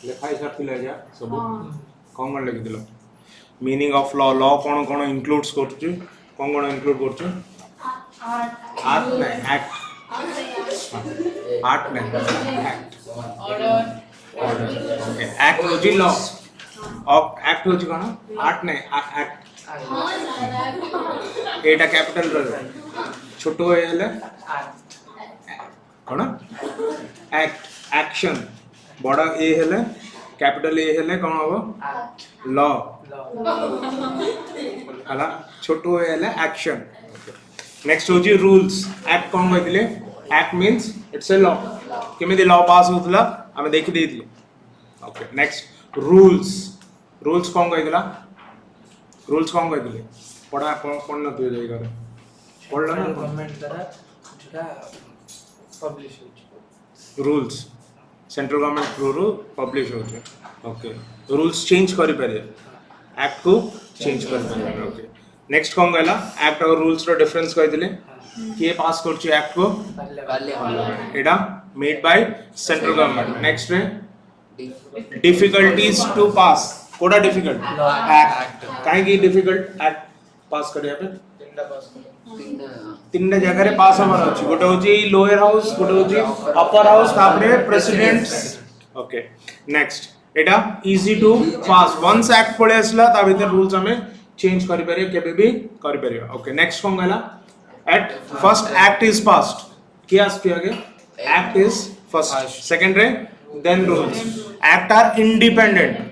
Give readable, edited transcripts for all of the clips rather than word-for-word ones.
लेखा हिसाब थिला जा सब कौन लिखि दिलो मीनिंग ऑफ लॉ लॉ कौन इंक्लूड्स करछु कौन इंक्लूड करछु आर्ट नहीं एक्ट आर्ट नहीं एक्ट ऑर्डर ओके एक्ट होची लॉ ऑफ एक्ट होची कोन आर्ट नहीं एक्ट एटा कैपिटल रे छोटो हेले कोन एक्ट एक्शन बड़ा ए हेले कैपिटल ए हेले कोन हो लॉ हला छोटो हेले एक्शन नेक्स्ट होची रूल्स एक्ट कोन कहथिले act means it's a law केमिति लॉ पास होतला हम देखि देथिले ओके नेक्स्ट रूल्स रूल्स कोन कहथिला रूल्स कोन कहथिले पढ़ा कोन न तू जाई करे पढ़ला ना गवर्नमेंट द्वारा जेटा पब्लिश होची rules central government through publish होचे ओके रूल्स चेंज करि पारे एक्ट को चेंज कर पारे ओके नेक्स्ट कोन गला एक्ट और रूल्स रो डिफरेंस कहथिले के पास करछि एक्ट को एडा made by central government next रे डिफिकल्टीज टू पास कोडा डिफिकल्ट एक्ट काहे की डिफिकल्ट एक्ट पास करिया पे तीन जगह रे पास हमर अछि गोटे होची लोअर हाउस गोटे होची अपर हाउस तापरे प्रेसिडेंट ओके नेक्स्ट एटा easy to pass once act पळे असला ता भीतर रूल्स हमें चेंज करि परियो केबे भी करि परियो ओके नेक्स्ट कोन गला at first act is passed क्या आस्ते आगे एक्ट इज फर्स्ट सेकंड रे then rules act are independent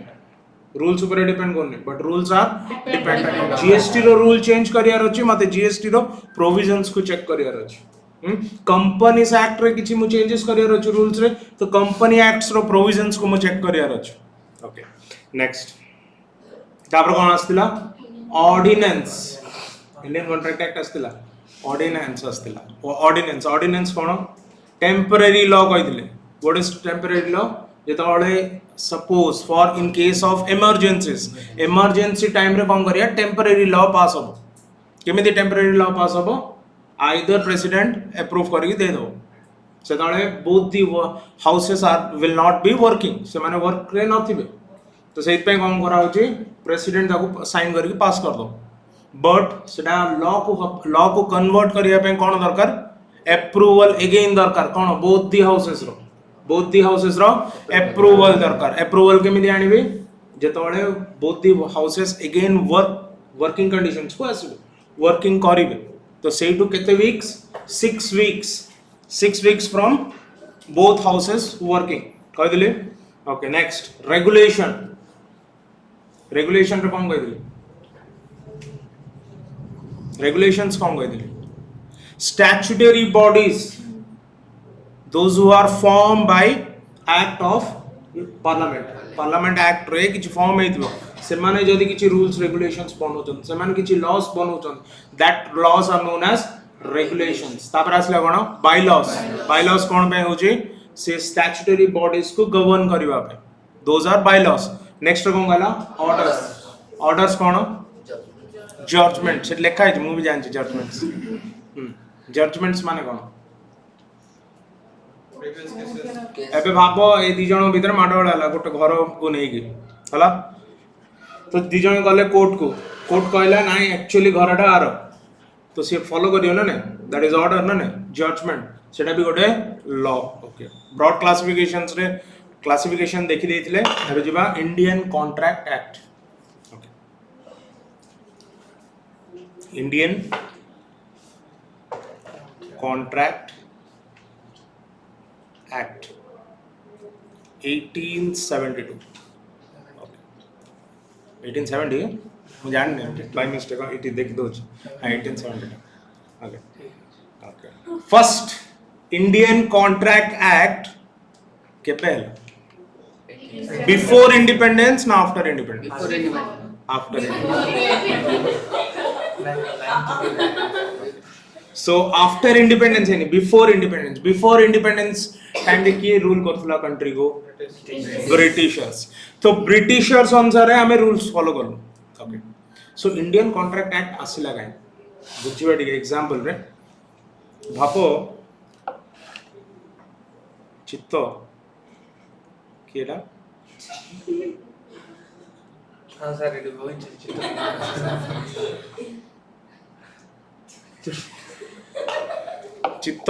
rules ऊपर डिपेंड करने but rules are dependent GST रो रूल चेंज करियार अछि मते जीएसटी रो प्रोविजंस को चेक करियार अछि कंपनीज एक्ट रे किछि मु चेंजेस करियार अछि रूल्स रे तो कंपनी एक्ट्स रो प्रोविजंस को मु चेक करियार अछि ओके नेक्स्ट तापर कोन आस्तिला ऑर्डिनेंस इंडियन कॉन्ट्रैक्ट एक्ट आस्तिला ऑर्डिनेंस आस्तिला ऑर्डिनेंस ऑर्डिनेंस कोन टेंपरेरी लॉ कहिदिले व्हाट इज टेंपरेरी लॉ जेतबळे suppose for in case of emergency time रे कोन करिया टेंपरेरी लॉ पास हो केमिति टेंपरेरी लॉ पास हो आइदर प्रेसिडेंट अप्रूव करके दे दो सेतबळे both the houses are will not be working से माने वर्क रे नथिबे तो सेइत पे कोन करा होची प्रेसिडेंट ताको साइन करके पास कर दो बट सेटा लॉ को कन्वर्ट करिया पे कोन दरकार अप्रूवल अगेन दरकार कोन बोथ दी हाउसेस रो अप्रूवल दरकार अप्रूवल केमिति आनिबे जेतबळे both the houses again working conditions को आसीबे वर्किंग करिवे तो सेई टू केते weeks 6 weeks from both houses working कह दिले ओके नेक्स्ट रेगुलेशन रे कोन कह दिले रेगुलेशंस कोन कह दिले statutory bodies those who are formed by act of parliament act रे किछि फॉर्म हेतिबो से माने जदी किछि रूल्स रेगुलेशंस बनोचन से माने किछि लॉस बनोचन that laws are known as regulations तापर आसला कोन बाय लॉस कोन पे होची से स्टैट्यूटरी बॉडीज को गवर्न करबा पे those are by laws next कोन गला ऑर्डर्स कोन जजमेंट से लिखा है मु भी जानछि जजमेंट्स माने कोन एबे भाबो ए दी जण भीतर माडोळ हला गोटे घर को नै कि हला तो दी जण गले कोर्ट कहला नाही एक्चुअली घरटा आरो तो से फॉलो करियो ना दैट इज ऑर्डर ना जजमेंट सेटा भी गोटे लॉ ओके ब्रॉड क्लासिफिकेशन देखि देथिले एबे जिबा Indian contract act okay Indian contract Act 1872 okay 1870 मुझे जान नहीं बाय मिस्टेक इट देख दो 1872 okay okay first Indian contract act के पहले बिफोर इंडिपेंडेंस ना after independence after so after independence है नहीं बिफोर इंडिपेंडेंस टाइम रे की रूल करथला कंट्री को ब्रिटिशर्स तो ब्रिटिशर्स अनुसार हमें रूल्स फॉलो करलो okay so Indian contract act आसिला गाय बुझिबा टिके एग्जांपल रे भापो चित्त किएटा हाँ सर ये बहुत चित्त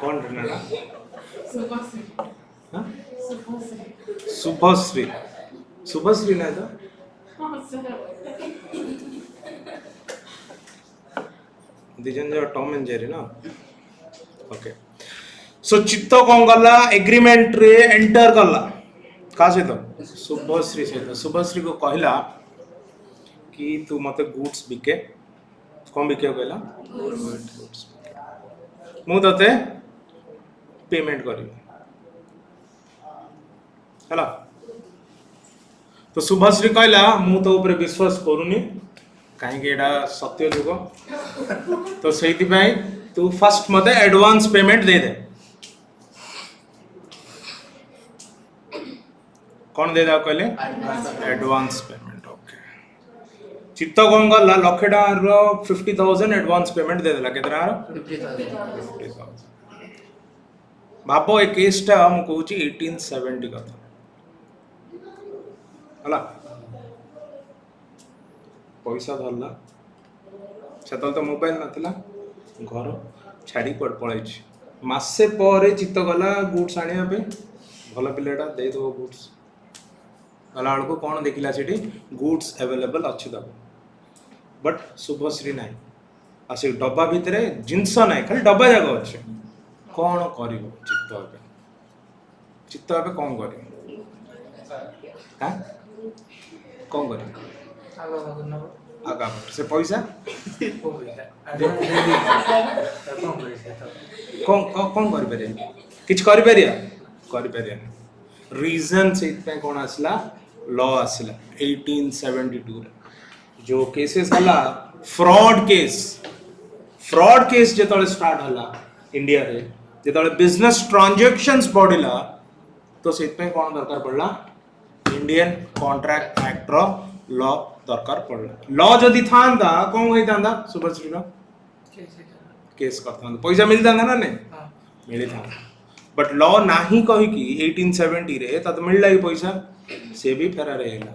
कौन रहना हाँ? शुभश्री शुभश्री ना तो दिजन जो टॉम एंड जेरी ना ओके सो चित्त कौन गला एग्रीमेंट रे एंटर गला का सहित शुभश्री सहित शुभश्री को कहला कि तू मते गुड्स बिके कौन बिके कहला गुड्स मु तते पेमेंट करी हला तो शुभश्री कहला मु तो ऊपर विश्वास करूनी कहीं एटा सत्य जुग तो सेति भाई तू फर्स्ट मते एडवांस पेमेंट दे दे कौन दे दा कहले एडवांस पेमेंट ओके चित्त कौन गला लक्षे टार 50,000 एडवांस पेमेंट दे देला केतना 50,000 भाबो ए केसटा हम कहूची 1870 कथा हला पैसा धरला सेतल तो मोबाइल नथिला घर छाड़ी पळाइछि मासे पर चित्त गला गुड्स आनिया पे भल पिलेटा दे दो गुड्स गला को कौन देखिला सेठी गुड्स अवेलेबल अछि दब बट शुभश्री नाही आसे डब्बा भितरे जिंस नाही खाली डब्बा जाग अछि कौन करिवो चित्त अबे कौन करिवो हां कौन करिवो आगा से पैसा कौन कौन करि परिया किछ करि परिया रीजन से इतने कौन आसला लॉ आसला 1872 रे जो केसेस हला फ्रॉड केस जेतले स्टार्ट हला इंडिया रे जेतले बिजनेस ट्रांजैक्शंस बढ़िला तो सेतपे कौन दरकार पड़ला इंडियन कॉन्ट्रैक्ट एक्ट रो लॉ दरकार पड़ला लॉ जदी थांदा कौन होई थांदा सुभश्री रो केस करथांदा पैसा मिलता ना ने मिली था बट लॉ नाही कहि कि 1870 रे तत मिलला ही पैसा से भी फेरा रहेला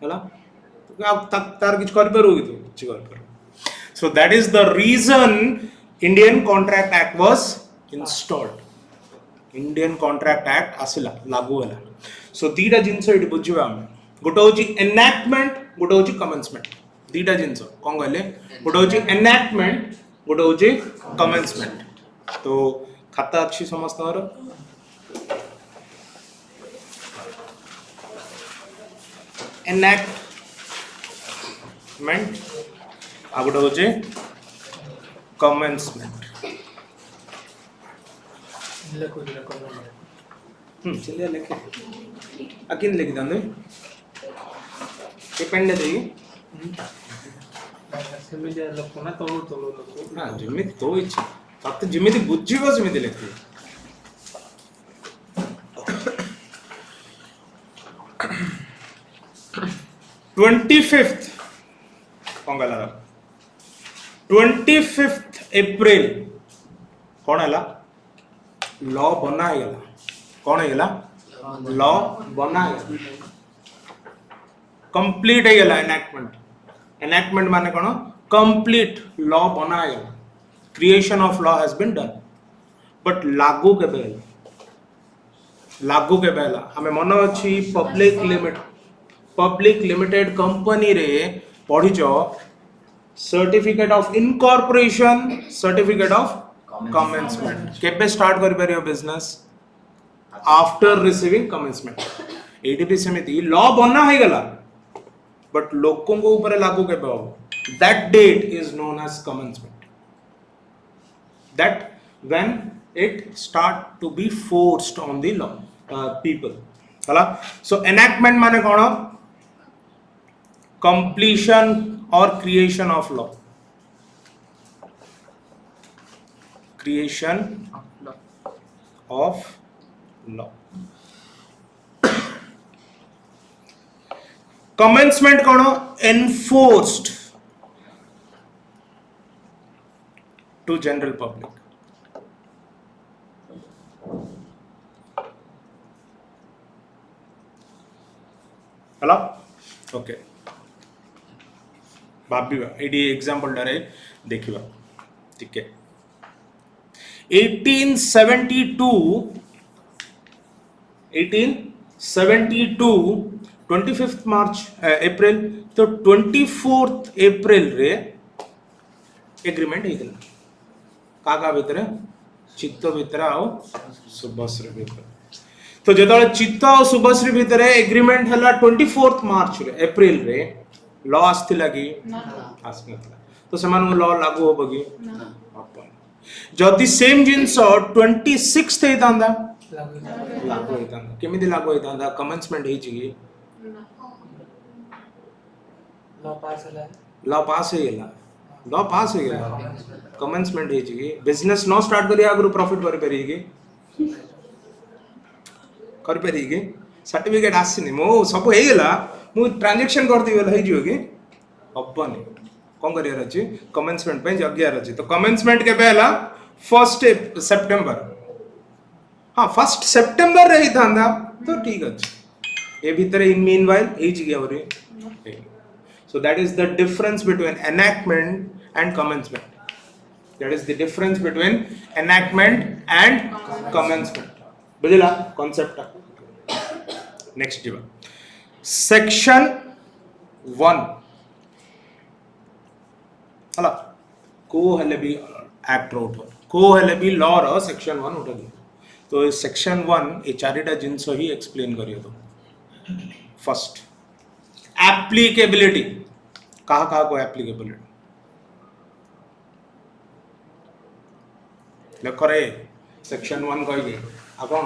हला तो अब तक तार किछ कर परु तो किछ कर पर so that is the reason Indian contract act was installed Indian contract act आसिला लागू होला सो दीटा जिंस इट बुझिबा हम गोटे होची एनैक्टमेंट गोटे होची कमेंसमेंट दीटा जिंस कोन कहले गोटे होची एनैक्टमेंट गोटे होची कमेंसमेंट तो खाता अच्छी समझतर एनैक्टमेंट आ गोटे होचे कमेंसमेंट चलिए लेके अकिन लेके दंदे ये पेन दे ସେମିତି ଲୋକ ନା ତଳୁ ତଳୁ ଲୋକ ନା ଯେମିତି ତୋ ଇଚ୍ଛା ତତେ ଯେମିତି ବୁଝିବ ସେମିତି ଲେଖିବ कौन गला 25 एप्रिल कौन है लॉ बना कौन है लॉ बना कंप्लीट है एनैक्टमेंट माने कौन कंप्लीट लॉ बना creation of law has been done but लागू केबे हमें मन अच्छी पब्लिक लिमिटेड कंपनी रे पढ़िच certificate of incorporation certificate of commencement केबे स्टार्ट करि परियो बिजनेस आफ्टर रिसीविंग कमेंसमेंट एटी भी समिति लॉ बना है गला बट लोगों को ऊपर लागू केबे हो that date is known as commencement that when it start to be forced on the law people hala so enactment mane kono completion or creation of law law. Commencement कौन enforced to general public. ହେଲା okay भाबिबा AD example डारे देखिबा ठीक है 1872 25th मार्च अप्रैल तो 24th अप्रैल रे agreement ହେଇଥିଲା काका भितर चित्त भितर आ शुभश्री भितर तो जेतବେଳେ चित्त और शुभश्री भितर एग्रीमेंट हला 24th मार्च रे अप्रैल रे लॉ आस्थिला कि आस्नथला तो समान लॉ लागू होबो कि अपन जदि सेम जिंस 26th हेतांदा लागू हेतांदा केमिति लागू हेतांदा कमेंसमेंट हे छि लॉ पास हे गेला कमेंसमेंट हे छि बिजनेस नो स्टार्ट करिया आगु प्रॉफिट कर परिगे सर्टिफिकेट आसीनी मो सब हे गेला मु ट्रांजैक्शन कर दिबेला हे जियो कि हबनी कोन करियर अछि कमेंसमेंट पे जगियार अछि तो कमेंसमेंट केबे हला 1st सितंबर हां 1st सितंबर रे ही थांदा तो ठीक अछि ए भीतर इन मीनवाइल हे छि Gavari so that is the difference between enactment and commencement that is the difference between enactment and commencement बुझला कांसेप्ट नेक्स्ट जीवा सेक्शन 1 हला को हेले भी एक्ट रो को हेले भी लॉ रो सेक्शन 1 उठा तो सेक्शन 1 ए चारिटा जिंस ही एक्सप्लेन करियो तो फर्स्ट एप्लीकेबिलिटी कहा को एप्लीकेबिलिटी लेख रे सेक्शन 1 कहि आपण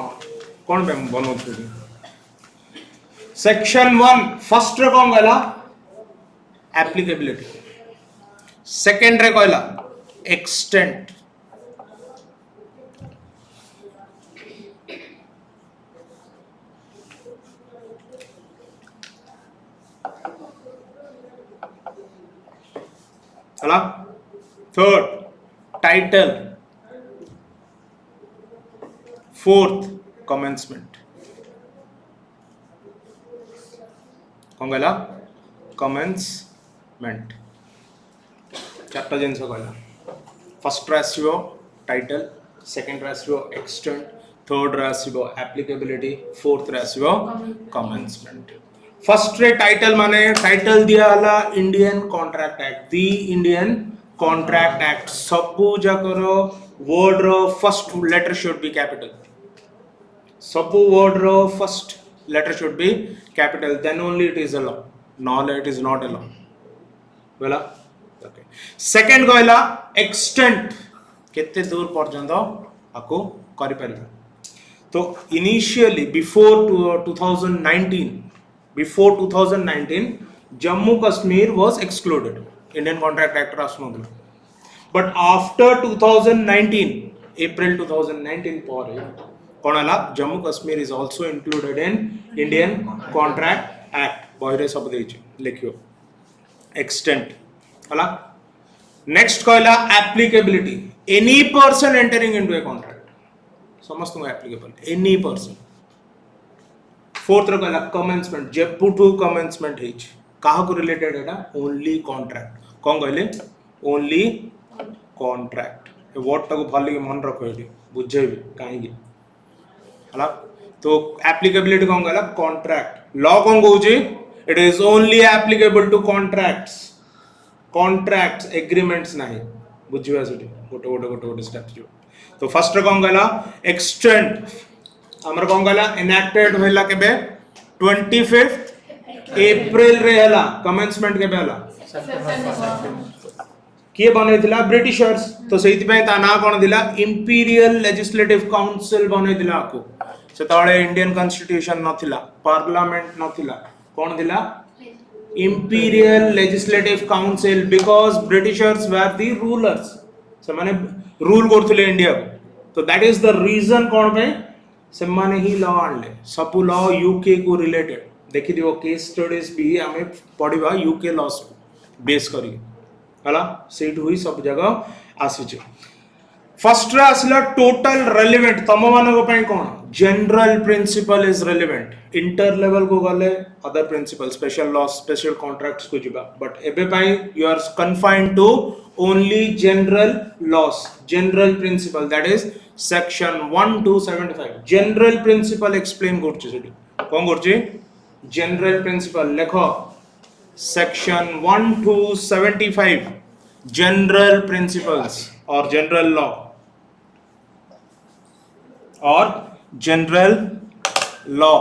कोन पे बनो छी सेक्शन 1 फर्स्ट रे कोन गला एप्लीकेबिलिटी सेकंड रे कहला एक्सटेंट हला थर्ड टाइटल फोर्थ कमेंसमेंट कौन गला कमेंसमेंट चारटा जिनस कहला फर्स्ट आसो टाइटल सेकंड आसो एक्सटेंट थर्ड आसो एप्लीकेबिलिटी फोर्थ आसो कमेंसमेंट फर्स्ट रे टाइटल माने टाइटल दिया हला Indian contract act the Indian contract act सबु जाकर वर्ड रो first letter should be capital सबु वर्ड रो first letter should be capital then only it is a law no it is not a law बोला okay second कहला extent केते दूर पर्यंत आको करि परिबा तो initially before 2019 Jammu Kashmir was excluded Indian Contract Act rasnodla but after 2019 April 2019 ପରେ कोणाला Jammu Kashmir is also included in Indian contract act बहिरे सब देछि लिखियो एक्सटेंट हला नेक्स्ट कहला applicability any person entering into a contract समस्त को एप्लीकेबल एनी पर्सन फोर्थ रो कहला कमेंसमेंट जेपुटू कमेंसमेंट हेछि काहा को रिलेटेड एटा ओनली कॉन्ट्रैक्ट कोन कहले ओनली कॉन्ट्रैक्ट ए वर्ड टाको भली मन रखो एटी बुझेबी काहेकि हला तो एप्लीकेबिलिटी कौन गला कॉन्ट्रैक्ट लॉ कौन कहूची it is only applicable to contracts agreements नहीं बुझिबा सेठी गोटे स्टेप जो तो फर्स्ट रे कौन गला एक्सटेंड हमर कौन गला एनेक्टेड होला केबे 25th अप्रैल रे हला कमेंसमेंट केबे हला किए बनैतिला ब्रिटिशर्स तो सेति पय ता ना कोन दिला इंपीरियल लेजिस्लेटिव काउंसिल बनैतिला को सेतळे इंडियन कॉन्स्टिट्यूशन नथिला पार्लियामेंट नथिला कोन दिला imperial legislative council because Britishers were the rulers से माने रूल करथले इंडिया को तो दैट इज द रीजन कोन पे से माने ही लॉ आणले सब लॉ यूके को रिलेटेड देखि दियो केस स्टडीज भी हमें पढ़िबा यूके लॉस बेस करी हला सेट हुई सब जगह आसी फर्स्ट रे आसला टोटल रेलेवेंट तम मानक पई कोन general principle is relevant inter level को गले other principle special law special contracts को जिबा बट एबे पई you are confined to only general laws general principle that is section 1 to 75 general principle explain करछि सेठी कोन करछि जनरल प्रिंसिपल लेखो सेक्शन 1 to 75 जनरल प्रिंसिपल्स और जनरल लॉ और जनरल लॉ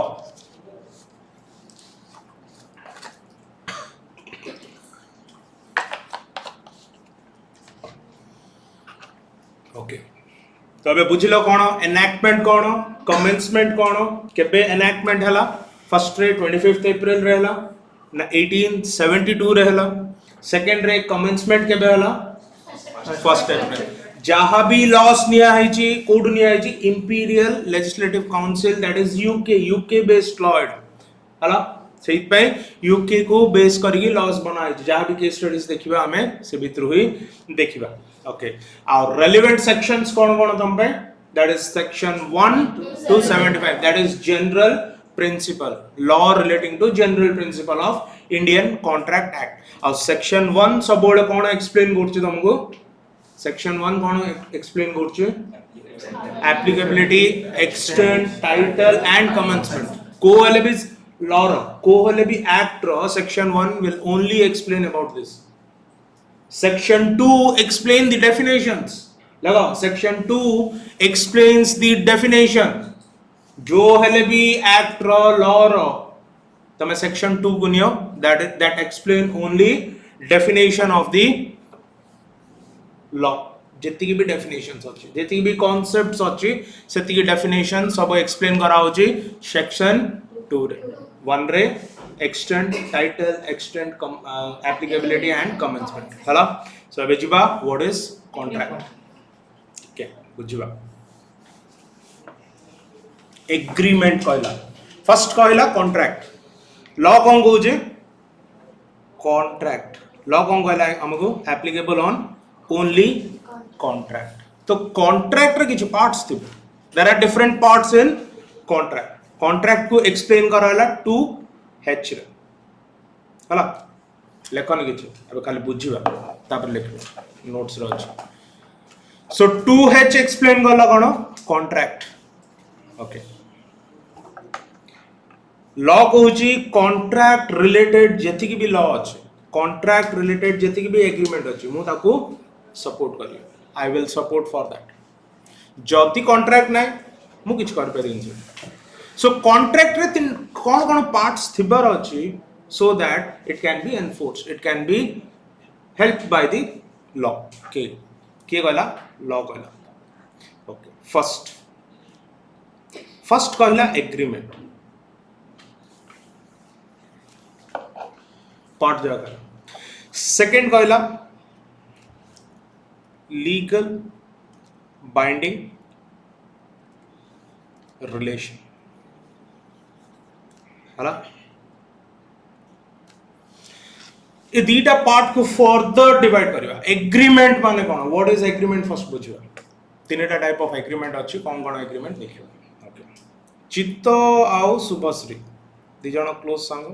ओके तो अबे बुझिलो कोन एनैक्टमेंट कोन कमेंसमेंट कोन केबे एनैक्टमेंट हला फर्स्ट रे 25 अप्रैल रे हला ना 1872 रे हला सेकंड रे कमेंसमेंट केबे हला फर्स्ट अप्रैल जहाँ भी लॉस निया है जी कोड निया है जी imperial legislative council that is UK based law हला सेहि पे यूके को बेस करके लॉस बना है जहाँ भी केस स्टडीज देखिबा हमें से भीतर हुई देखिबा ओके और रेलेवेंट सेक्शंस कौन कौन तम पे that is section 1 to 75 that is general principle law relating to general principle of Indian contract act और सेक्शन 1 सब बोले कौन एक्सप्लेन करछि तुमको सेक्शन 1 कौन एक्सप्लेन करछि applicability extent title and commencement कोएलेबिस लॉ कोएलेबी एक्ट रो section 1 will only explain about this section 2 explain the definitions लगाओ section 2 explains the definition जो हेले भी एक्ट रो लॉ रो तमे सेक्शन 2 को neo that explain only definition of the law जेति की भी डेफिनेशंस अछि जेति की भी कांसेप्ट्स अछि सेति की डेफिनेशन सब एक्सप्लेन करा होछि सेक्शन 2 रे 1 रे extent title extent applicability and commencement हला सो अबे जिबा व्हाट इज कॉन्ट्रैक्ट ओके बुझिबा एग्रीमेंट कहला फर्स्ट कहला कॉन्ट्रैक्ट लॉ कोन कहूजे कॉन्ट्रैक्ट लॉ कोन कहला हमको एप्लीकेबल ऑन ओनली कॉन्ट्रैक्ट तो कॉन्ट्रैक्ट रे किछ पार्ट्स थिबे there are different parts in contract को एक्सप्लेन कराला 2H रे हला लेखन किछ अब खाली बुझिबा तापर लिखबा नोट्स रो अछि सो 2H एक्सप्लेन करला कोन कॉन्ट्रैक्ट ओके लॉ कहूची कॉन्ट्रैक्ट रिलेटेड जेति की भी लॉ अछि कॉन्ट्रैक्ट रिलेटेड जेति की भी एग्रीमेंट अछि मु ताको सपोर्ट करी I will support for that जति कॉन्ट्रैक्ट नै मु किछ कर परिन सो कॉन्ट्रैक्ट रे कोन कोन पार्ट्स थिबर अछि so that it can B enforced it can be helped by the law के कहला लॉ कहला ओके फर्स्ट कहला एग्रीमेंट पार्ट जगह सेकंड कहला लीगल बाइंडिंग रिलेशन हला ए दीटा पार्ट को फर्दर डिवाइड करिवा एग्रीमेंट माने कोन व्हाट इज एग्रीमेंट फर्स्ट बुझिवा तीनटा टाइप ऑफ एग्रीमेंट अछि कोन कोन एग्रीमेंट देखिवा ओके चित्त आउ शुभश्री दी जण क्लोज संग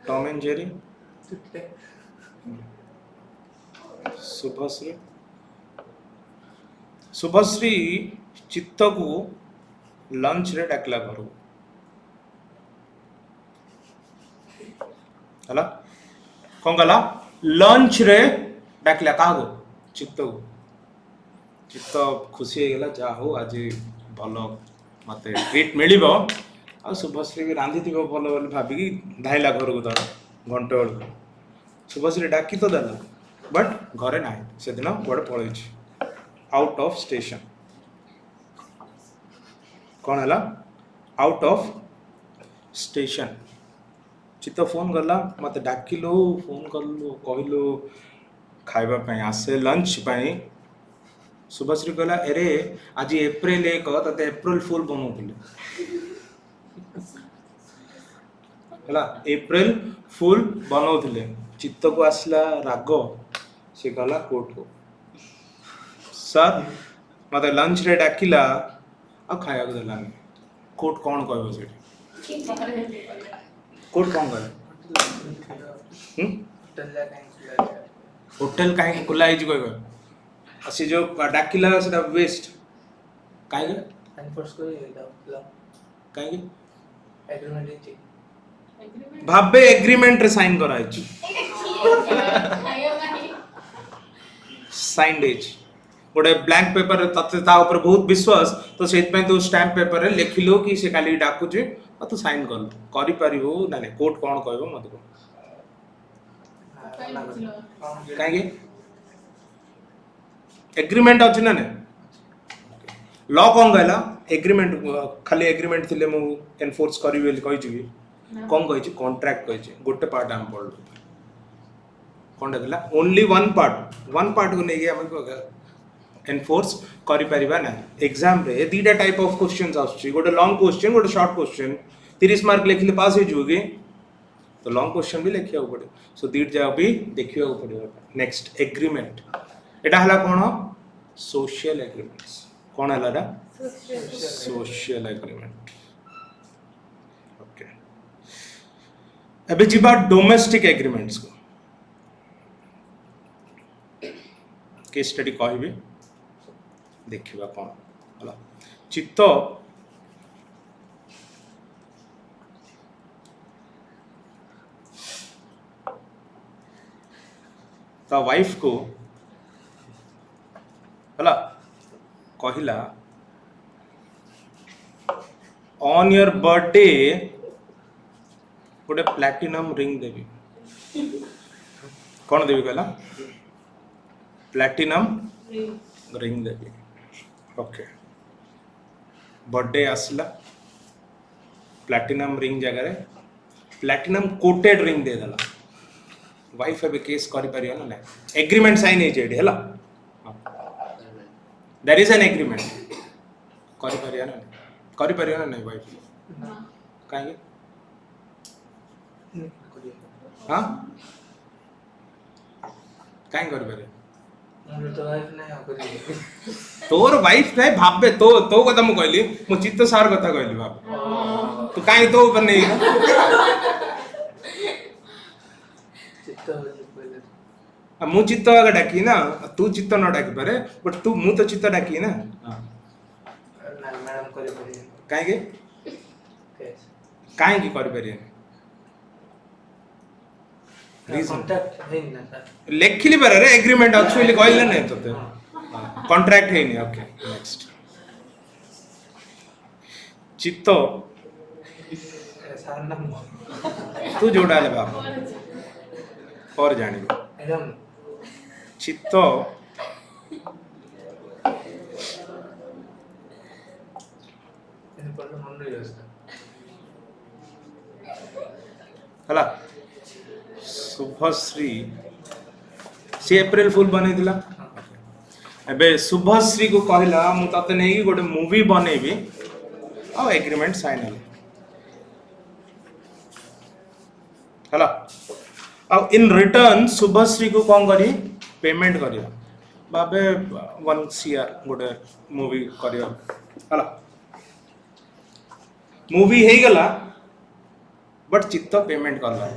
टॉम एंड जेरी शुभश्री चित्त को लंच रे डाकला करू हला कोन गला लंच रे डाकला कागो चित्त खुशी हे गेला जा हो आज भलो मते ट्रीट मिलिबो आ शुभश्री भी रांधी थिबो भलो बोली भाबी कि धाइला घर को धर घंटे बेल शुभश्री डाकी तो देला बट घरे नाही से दिन गोडे पळै छी आउट ऑफ स्टेशन कौन है आउट ऑफ स्टेशन चित्त फोन गला मत डाकिलो फोन करलो कहलो खाइबा पई आसे लंच पई शुभश्री कहला अरे आज एप्रिल 1 तते एप्रिल फुल बनौथिले हला एप्रिल फुल बनौथिले चित्त को आसला राग से कहला कोर्ट को सर मते लंच रे डाकिला आ खाया को देलानी कोर्ट कौन कहबो सेठी कोर्ट कौन कहबो होटल काहे खुला है जी कहबो असी जो डाकिला सेटा वेस्ट काहे एनफोर्स को ला काहे एग्रीमेंट है भाबे एग्रीमेंट रे साइन कराई छी साइंड एज गोटे ब्लैंक पेपर तते ता ऊपर बहुत विश्वास तो सेत पे तो स्टैम्प पेपर रे लिखिलो कि से खाली डाकू जे आ तू साइन कर करि परिबो ना ने कोर्ट कोन कहबो मत को काहे एग्रीमेंट अछि ना ने लॉ कोन कहला एग्रीमेंट खाली एग्रीमेंट थिले मु एनफोर्स करिवे कहि छी कौन कही कॉन्ट्रैक्ट कही गोटे पार्ट आम पढ़ कौन देखला ओनली वन पार्ट को नहीं आम एनफोर्स करि परिबा ना एग्जाम रे दीटा टाइप ऑफ क्वेश्चंस आछी गोटे लॉन्ग क्वेश्चन गोटे शॉर्ट क्वेश्चन 30 मार्क लिखले पास हो जुगे तो लॉन्ग क्वेश्चन भी लिखिया पड़े सो दीट जा भी देखिया पड़े नेक्स्ट एग्रीमेंट एटा हला कोन सोशल एग्रीमेंट्स कोन हला सोशल एग्रीमेंट ओके अबे जीवा डोमेस्टिक एग्रीमेंट्स को केस स्टडी कहबी देखिबा कोन हला चित्त ता वाइफ को हला कहिला ऑन योर बर्थडे गोटे प्लैटिनम रिंग देवी कौन देवी कहला प्लैटिनम रिंग देवी ओके बर्थडे आसला प्लैटिनम रिंग जगह रे प्लैटिनम कोटेड रिंग दे देला वाइफ एबे केस करि परियो ना एग्रीमेंट साइन हे जेडी हला देयर इज एन एग्रीमेंट करि परियो ना नहीं वाइफ काहे हाँ काहे कर पारे तो वाइफ नहीं करी तोर वाइफ नहीं भाबे तो कथा मु कहली मु चित्त सार कथा कहली बाप तू काहे तो ऊपर नहीं चित्त हो पहले मु चित्त आगे डाकी ना तू चित्त न डाकी पारे बट तू मु तो चित्त डाकी ना ना मैडम करी पड़ी काहे के केस काहे की कर पारे कांटेक्ट है ना सर लेखिली पारे रे एग्रीमेंट एक्चुअली कहले नहीं तते कॉन्ट्रैक्ट है नहीं ओके नेक्स्ट चित्त सर ना तू जोड़ा ले बाप और जानिबो एकदम चित्त इन पर मन रही है हला शुभश्री सी एप्रिल फुल बने दिला एबे शुभश्री को कहला मु तते नै गोटे मूवी बनेबी आ एग्रीमेंट साइन हला हला आ इन रिटर्न शुभश्री को कोन करी पेमेंट करियो बाबे 1 CR गोटे मूवी करियो हला मूवी हे गला बट चित्त पेमेंट करला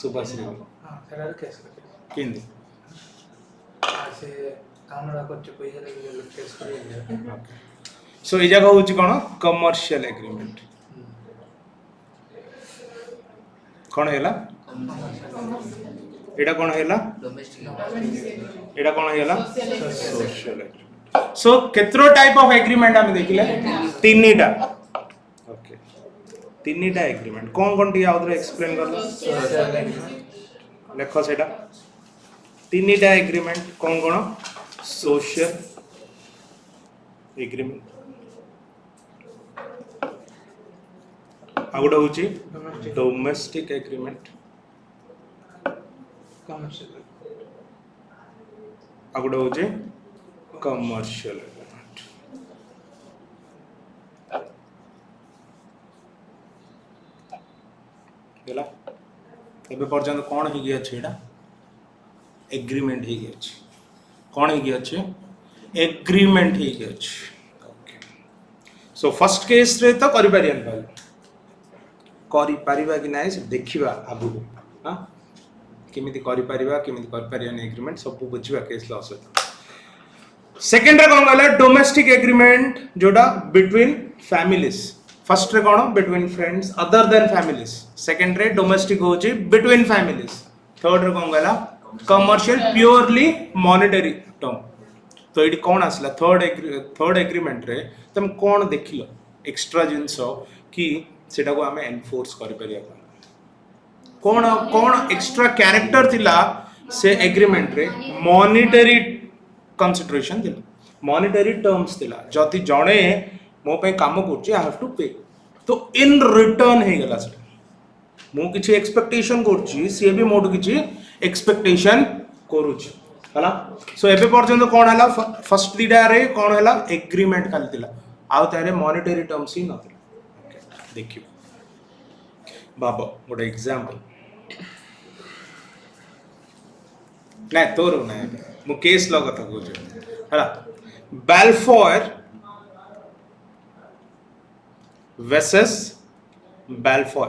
शुभश्री को हां सर केस कर किंदी से कामरा करछ पैसा लगे केस करिए सो ए जगह होची कोन कमर्शियल एग्रीमेंट कोन हैला एटा कोन हैला एटा कोन हैला सोशल एग्रीमेंट सो केत्रो टाइप ऑफ एग्रीमेंट हम देखिले तीनटा ओके तीनटा एग्रीमेंट कोन टी आउदर एक्सप्लेन करलो सोशल एग्रीमेंट देखो सेटा तीनटा एग्रीमेंट कोन सोशल एग्रीमेंट आउट होची डोमेस्टिक एग्रीमेंट कमर्शियल आउट होची commercial agreement. ହେଲା ଏବେ ପର୍ଯ୍ୟନ୍ତ କ'ଣ ହେଇକି ଅଛି ଏଇଟା ଏଗ୍ରିମେଣ୍ଟ ହେଇକି ଅଛି କ'ଣ ହେଇକି ଅଛି ଏଗ୍ରିମେଣ୍ଟ ହେଇକି ଅଛି ଓକେ ସୋ ଫର୍ଷ୍ଟ କେସ୍ରେ ତ କରିପାରିବାନି ଭାଇ କରିପାରିବା କି ନାହିଁ ସେ ଦେଖିବା ଆଗକୁ ହଁ କେମିତି କରିପାରିବା କେମିତି କରିପାରିବାନି ଏଗ୍ରିମେଣ୍ଟ ସବୁ ବୁଝିବା କେସ୍ ଲସ୍ ସହିତ सेकेंड रे कौन कहला डोमेस्टिक एग्रीमेंट जोड़ा बिटवीन फैमिलीज फर्स्ट रे कौन between friends other than families second रे डोमेस्टिक होची बिटवीन फैमिलीज थर्ड रे कौन कहला कमर्शियल प्योरली मॉनेटरी टर्म तो ये कौन आसला थर्ड एग्रीमेंट रे तुम कौन देखिलो एक्स्ट्रा जिंस कि सेटा को हमें एनफोर्स करि परिया कौन कौन एक्स्ट्रा कैरेक्टर थिला से एग्रीमेंट रे मॉनेटरी कंसिडरेशन दिला मॉनेटरी टर्म्स दिला जति जणे मो पे काम करछि आई हैव टू पे तो इन रिटर्न हे गला से मु किछि एक्सपेक्टेशन करछि से भी मोड किछि एक्सपेक्टेशन करूछि हला सो एबे पर्यंत कोन हला फर्स्ट दिडा रे कोन हला एग्रीमेंट खाली दिला आ तारे मॉनेटरी टर्म्स ही नथिला ओके देखियो बाबा गोटे एग्जांपल ना तोर ना मु केस लॉ कथा कहूँ है बाल्फोर वर्सेस बाल्फोर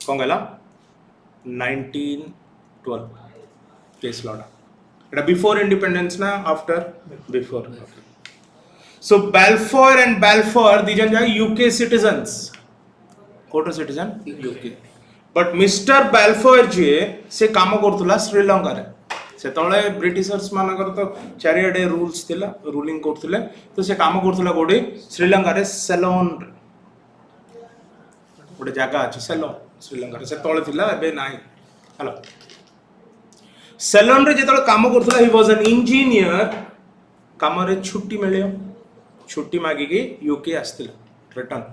कौन कहला 1912 केस लॉ एटा बिफोर इंडिपेंडेंस ना after before so Balfour and Balfour दी जन जाय यूके सिटीजन्स कोटर citizen UK but mister Balfour ji से काम करथुला श्रीलंका रे से तळे ब्रिटिशर्स मानकर तो चारियाडे रूल्स थिला रूलिंग करथुले तो से काम करथुला कोडी श्रीलंका रे सेलोन गोटे जगह अछि सेलोन श्रीलंका रे से तळे थिला एबे नाही हेलो सेलोन रे जेतळे काम करथुला ही वाज एन इंजीनियर काम रे छुट्टी मिलियो छुट्टी मागी के यूके आस्तिला रिटर्न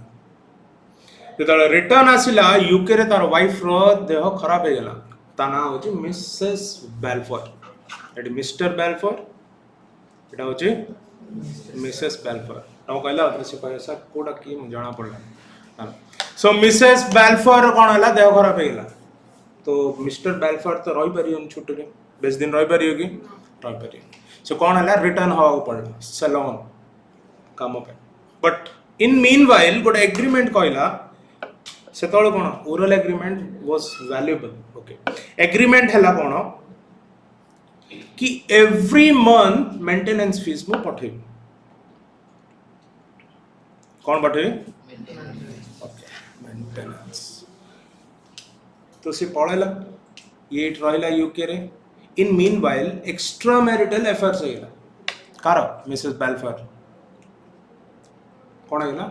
जेतळे रिटर्न आसिला यूके रे तार वाइफ रो देह खराब हे गेला ता ना होची Mrs Balfour eighty mister Balfour एटा होची मिसेस बाल्फोर तो कहला से पैसा कोडा की जाना पड़ला सो मिसेस बाल्फोर कोन हला देह खराब हे गेला तो मिस्टर बाल्फोर तो रही परियो छुट्टी रे बेस दिन रही परियो की रही परियो सो कोन हला रिटर्न हो पड़ला सेलोन काम पे बट इन मीनवाइल गोटे एग्रीमेंट कहला सेतळे कोन oral agreement was valuable okay agreement हला कोन कि एवरी मंथ मेंटेनेंस फीस मु पठे कोन पठे ओके मेंटेनेंस तो से पळेला ये रहला यूके रे इन मीनवाइल एक्स्ट्रा मैरिटल अफेयर्स हेला कार मिसेस बाल्फोर कोन हेला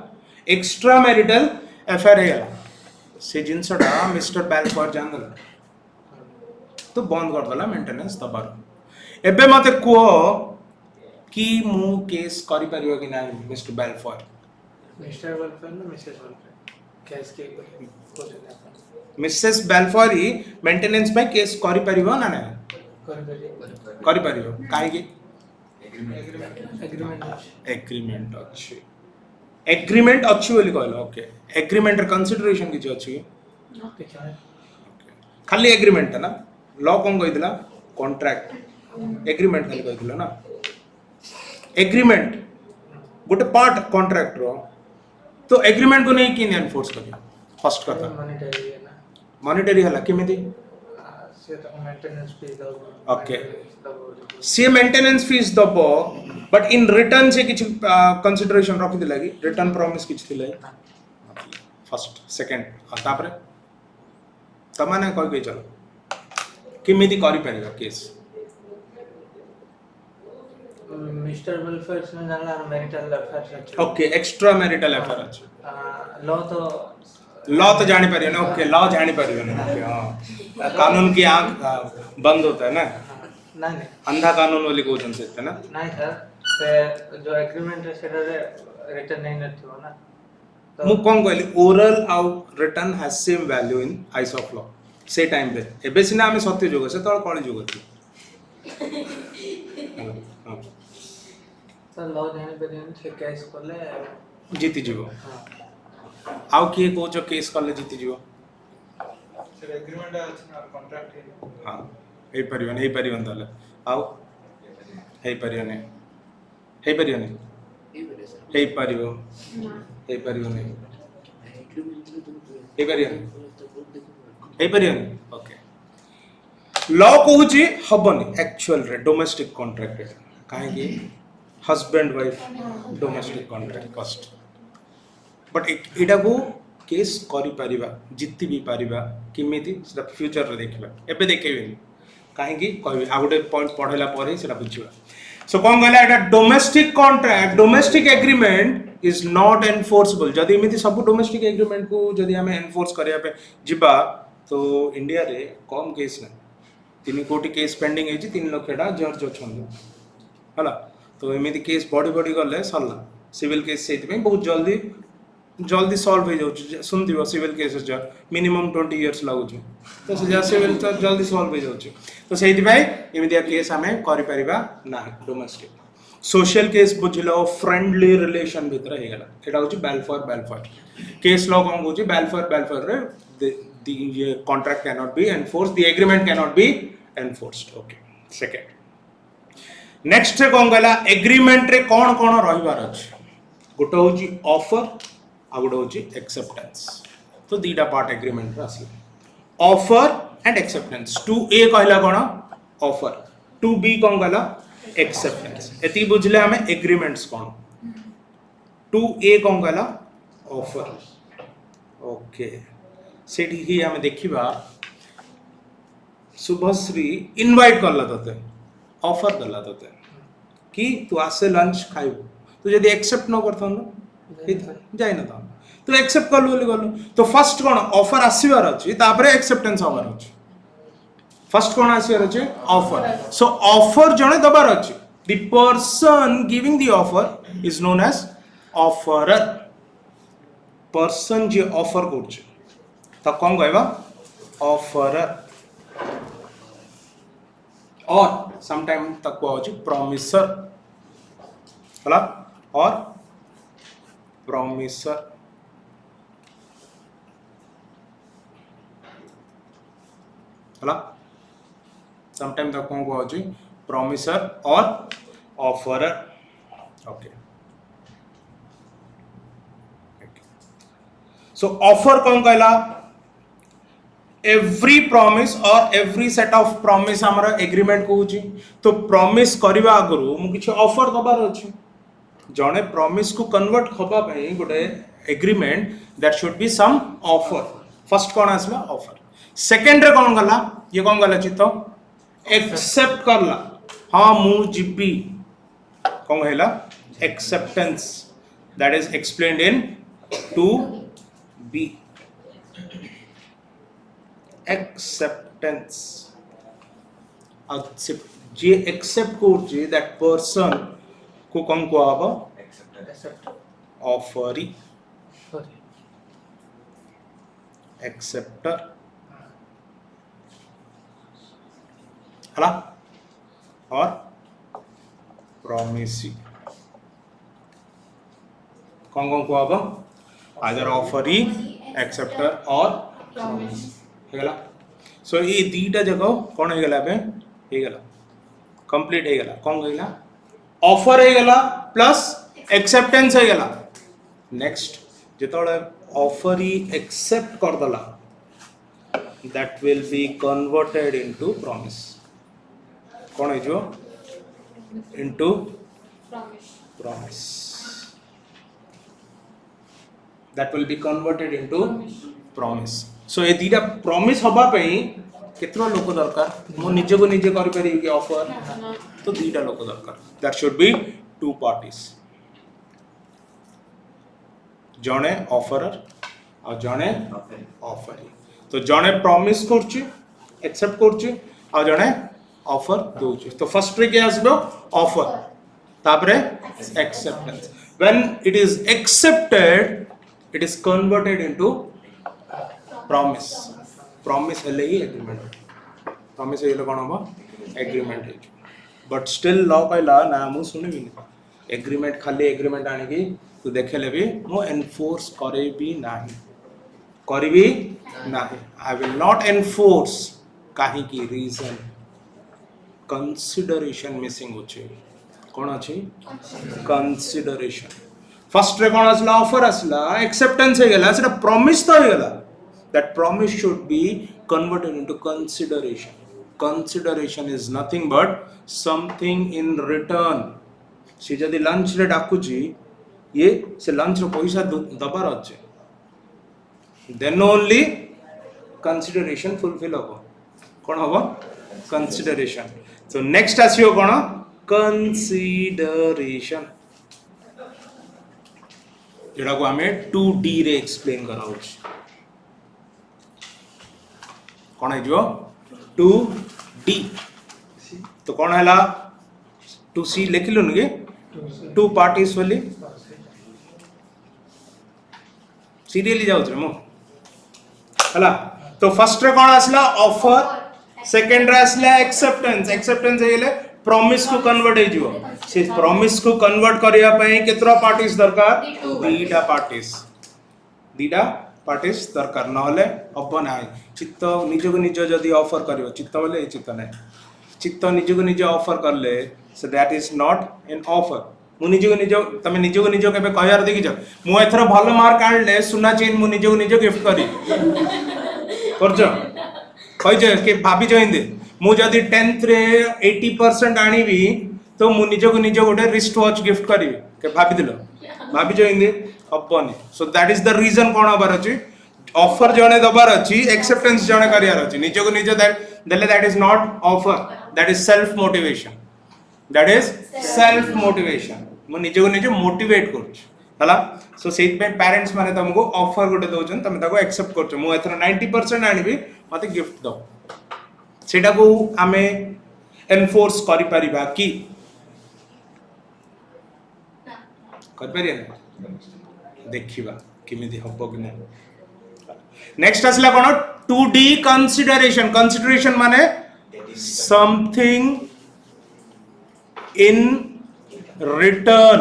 एक्स्ट्रा मैरिटल अफेयर हेला से जिनसटा मिस्टर बाल्फोर जान दला तो बंद कर दला मेंटेनेंस दबार एबे मते को कि मु केस करि परियो कि ना मिस्टर बाल्फोर मिस्टर बाल्फोर ना मिसेस बाल्फोर केस के कोचे मिसेस बाल्फोर ही मेंटेनेंस पे केस करि परियो ना ना करि परियो काहे कि एग्रीमेंट अछि एग्रीमेंट अच्छी बोली कहलो ओके एग्रीमेंट कंसीडरेशन किछ अछि खाली एग्रीमेंट ना लॉ कोन कहितला कॉन्ट्रैक्ट एग्रीमेंट खाली कहितला ना एग्रीमेंट गोटे पार्ट कॉन्ट्रैक्ट रो तो एग्रीमेंट को नहीं किन एनफोर्स करिया फर्स्ट कथा मॉनेटरी है ना मॉनेटरी हला केमिति से तो मेंटेनेंस फीस दो ओके सी मेंटेनेंस फीस दबो बट इन रिटर्न से किछ कंसीडरेशन रखि दिला कि रिटर्न प्रॉमिस किछ थिला फर्स्ट सेकंड और तापरे तमाने कहि के चलो किमिति करि परिबा केस मिस्टर वेलफेयर से जानला मैरिटल अफेयर्स अछि ओके एक्स्ट्रा मैरिटल अफेयर अछि लॉ तो जानि परियो ना ओके लॉ जानि परियो ना ओके हां कानून की आंख बंद होता है ना नहीं अंधा कानून वाली क्वेश्चन से ना नहीं सर से जो एग्रीमेंट है सेटा रिटर्न नहीं नथियो ना मु कोन कहली oral out return has same value in ice of law से टाइम रे एबे सिना हम सत्य जुग से तळ कळी जुग थी सर लॉ जाने पर से केस कले जीति जीव हां आउ किए कोच केस कले जीति जीव सर एग्रीमेंट अछि ना कॉन्ट्रैक्ट है हाँ हे परिवन ताले आउ हे परिवने हे परिवो हे परिवने हे परिवने ओके लॉ कहूची हबनी एक्चुअल रे डोमेस्टिक कॉन्ट्रैक्ट काहे कि husband wife domestic contract first but एटा को केस करि परिबा जित्ति भी परिबा किमिति सेटा फ्यूचर रे देखिबा एबे देखेबिनी काहे कि कहबी आ गोटे पॉइंट पढेला परे सेटा बुझिबा सो कोन गला एटा domestic contract domestic agreement is not enforceable जदि इमिति सब डोमेस्टिक एग्रीमेंट को जदि हमें एनफोर्स करिया पे जिबा तो इंडिया रे कम केस ना 3 कोटी केस पेंडिंग है 3 लाख जज अच्छा है तो एमती केस बढ़ी बढ़ी गले सरला सिविल केस से बहुत जल्दी जल्दी सॉल्व हो जाऊँ सुन सिविल केस मिनिमम 20 इयर्स लगुच तो से सिविल तो जल्दी सॉल्व हो जाऊँ तो से एमती केस आम कर ना डोमेस्टिक सोशल केस बुझल फ्रेंडली रिलेशन भितर होगा यहाँ हूँ बेलफेयर केस लॉ कौन कौन बेलफेयर ये contract can not be enforce the agreement can not be enforced okay second next कौन कहला एग्रीमेंट रे कौन कौन रहिबार अछि गोटे होची ऑफर आ गोटे होची एक्सेप्टेंस तो दीटा पार्ट एग्रीमेंट रे आसी ऑफर एंड एक्सेप्टेंस 2A कहला कौन ऑफर 2B कौन कहला एक्सेप्टेंस एति बुझले हमें एग्रीमेंट्स कौन 2A कौन कहला ऑफर ओके सेठी ही हमें देखिबा शुभश्री इनवाइट करला तते ऑफर दला तते कि तू आसे लंच खाइबू तू जदी एक्सेप्ट न करथन जाय न त तू एक्सेप्ट करलु बोली गलु तो फर्स्ट कोन ऑफर आसीबार अछि तापरे एक्सेप्टेंस होबार अछि फर्स्ट कोन आसीबार अछि ऑफर सो ऑफर जणे दबार अछि the person giving the offer is known as offerer person जे ऑफर करछ त कोन कहबा ऑफरर और समटाइम तक होची प्रॉमिसर हला और प्रॉमिसर हला समटाइम तक कौन होची प्रॉमिसर और ऑफरर ओके सो ऑफर कौन कहला एवरी प्रॉमिस और एवरी सेट ऑफ प्रॉमिस हमरा एग्रीमेंट कहूची तो प्रॉमिस करबा आगु मु किछ ऑफर दबार अछि जणे प्रॉमिस को कन्वर्ट खबा पई गोटे agreement that should be some offer first कोन आसला ऑफर सेकंड रे कोन गला ये कोन गला चितो एक्सेप्ट करला हां मु जिबी कोन हैला acceptance that is explained in 2B acceptance जे एक्सेप्ट कर दैट पर्सन को कौन कहबो ऑफरी एक्सेप्टर हला और प्रॉमिसी कौन कौन कहबो आइदर ऑफरी एक्सेप्टर और प्रॉमिस हेगला सो ये दीटा जगह कौन हो गला बे हे गला कंप्लीट हे गला कौन गला ऑफर हे गला प्लस एक्सेप्टेंस हे गला नेक्स्ट जेतोले ऑफर ही एक्सेप्ट कर दला that will be converted into promise कौन है जो into promise that will be converted into promise सो ये दीटा प्रॉमिस हबा पई केतना लोक दरकार मो निजे को निजे करि पारि कि ऑफर तो दीटा लोक दरकार that should be two parties जणे ऑफरर और जणे ऑफरी तो जणे प्रॉमिस करछि एक्सेप्ट करछि और जणे ऑफर दोछि तो फर्स्ट रे के आसबो ऑफर तापरे acceptance when it is accepted it is converted into promise promise हेले ही एग्रीमेंट प्रॉमिस हेले कोन हो एग्रीमेंट है बट स्टिल लॉ कहला ना मु सुनिबिनी एग्रीमेंट खाली एग्रीमेंट आनिकी तू देखेले भी मु एनफोर्स करेबी नाही करिबी नाही आई विल नॉट एनफोर्स काहे की रीजन कंसीडरेशन मिसिंग होचे कोन अछि कंसीडरेशन फर्स्ट रे कोन असला ऑफर असला एक्सेप्टेंस हे गेला सेटा प्रॉमिस तो हे गेला that promise should be converted into consideration is nothing but something in return से जदि लंच रे डाकुची ये से लंच रो पैसा दबार अच्छे देन ओनली कंसीडरेशन फुलफिल होबो कोन होबो कंसीडरेशन सो नेक्स्ट आसियो कोन कंसीडरेशन जेडा को हमें 2D रे एक्सप्लेन कराउछ कोन है जो 2D तो कोन हैला 2C लिखिलुन के 2 पार्टीज वाली सीरियली जाउछ रे मो हला तो फर्स्ट रे कोन आसला ऑफर सेकंड रे आसला एक्सेप्टेंस हे गेले प्रॉमिस को कन्वर्ट हे जिवो से प्रॉमिस को कन्वर्ट करिया पई केतरा पार्टीज दरकार दीटा पार्टीज दरकार नहले हबो नाही चित्त निज को निज जदी ऑफर करियो चित्त बोले चित्त नाही चित्त निज को निज ऑफर करले सो that is not an offer मु निज को निज तमे निज को निज केबे कहयार देखि जा मु एथरा भलो मार्क आनले सुना चेन मु निज को निज गिफ्ट करी करजो कहि जे के भाभी जइंदे मु जदी 10th रे 80% आनीबी तो मु निज को निज गोटे रिस्ट वॉच गिफ्ट करी के भाभी दिलो भाभी जइंदे हबनी so that is the reason कोन हबार अछि ऑफर जने दबार अछि एक्सेप्टेंस जने करियार अछि निज को निज that is not offer that is self motivation मु निज को निज मोटिवेट करछ हला सो सेट पे पेरेंट्स माने तुमको ऑफर गोटे दोजन तुम ताको एक्सेप्ट करछ मु एथरा 90% आनिबी मते गिफ्ट दो सेटा को आमे एनफोर्स करि परिबा की कर परिया देखिबा किमिति हबो कि नै नेक्स्ट असला कोन 2D कंसीडरेशन माने समथिंग इन रिटर्न